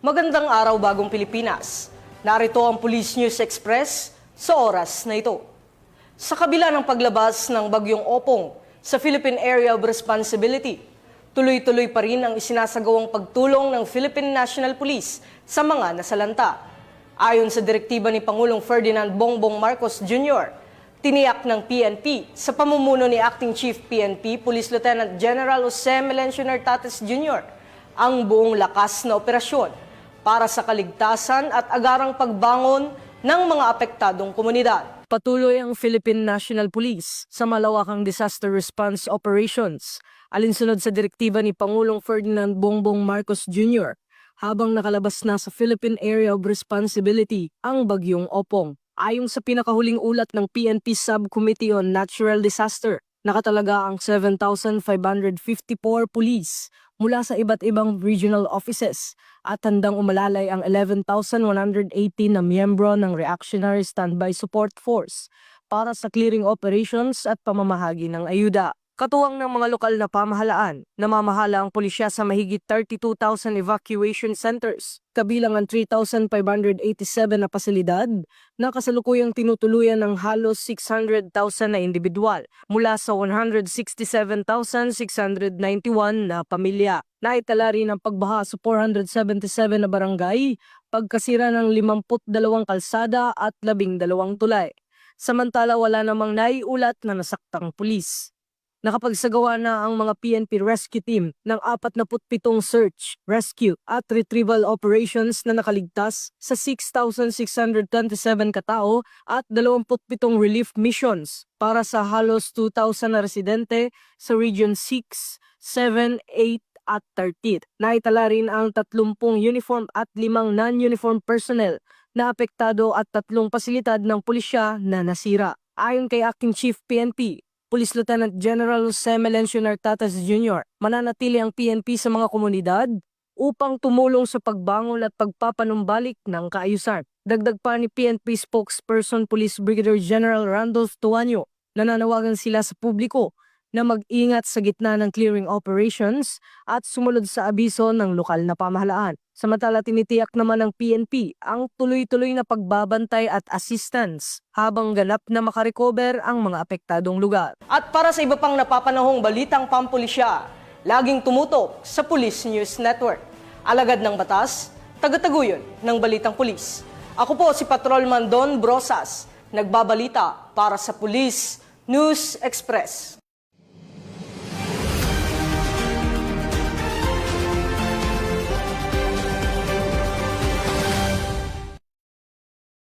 Magandang araw bagong Pilipinas. Narito ang Police News Express sa oras na ito. Sa kabila ng paglabas ng bagyong Opong sa Philippine Area of Responsibility, tuloy-tuloy pa rin ang isinasagawang pagtulong ng Philippine National Police sa mga nasalanta. Ayon sa direktiba ni Pangulong Ferdinand Bongbong Marcos Jr., tiniyak ng PNP sa pamumuno ni Acting Chief PNP Police Lieutenant General Jose Melencio Nartates Jr. ang buong lakas na operasyon para sa kaligtasan at agarang pagbangon ng mga apektadong komunidad. Patuloy ang Philippine National Police sa malawakang disaster response operations alinsunod sa direktiba ni Pangulong Ferdinand Bongbong Marcos Jr. habang nakalabas na sa Philippine Area of Responsibility ang bagyong Opong. Ayon sa pinakahuling ulat ng PNP Subcommittee on Natural Disaster, nakatalaga ang 7,554 police mula sa iba't ibang regional offices at handang umalalay ang 11,118 na miyembro ng Reactionary Standby Support Force para sa clearing operations at pamamahagi ng ayuda. Katuwang ng mga lokal na pamahalaan, namamahala ang pulisya sa mahigit 32,000 evacuation centers, kabilang ang 3,587 na pasilidad na kasalukuyang tinutuluyan ng halos 600,000 na individual mula sa 167,691 na pamilya. Naitala rin ang pagbaha sa 477 na barangay, pagkasira ng 52 kalsada at 12 tulay. Samantala wala namang naiulat na nasaktang pulis. Nakapagsagawa na ang mga PNP rescue team ng 47 search, rescue at retrieval operations na nakaligtas sa 6,627 katao at 27 relief missions para sa halos 2,000 na residente sa Region 6, 7, 8 at 13. Naitala rin ang 30 uniform at 5 non-uniform personnel na apektado at 3 pasilidad ng pulisya na nasira. Ayon kay Acting Chief PNP, Police Lieutenant General Jose Melencio Nartates Jr., mananatili ang PNP sa mga komunidad upang tumulong sa pagbangon at pagpapanumbalik ng kaayusan. Dagdag pa ni PNP spokesperson Police Brigadier General Randolph Tuanyo, nananawagan sila sa publiko na mag-ingat sa gitna ng clearing operations at sumunod sa abiso ng lokal na pamahalaan. Samantala tinitiyak naman ng PNP ang tuloy-tuloy na pagbabantay at assistance habang ganap na makarecover ang mga apektadong lugar. At para sa iba pang napapanahong balitang pampulisya, laging tumutok sa Police News Network. Alagad ng batas, tagataguyod ng balitang pulis. Ako po si Patrolman Don Brosas, nagbabalita para sa Police News Express.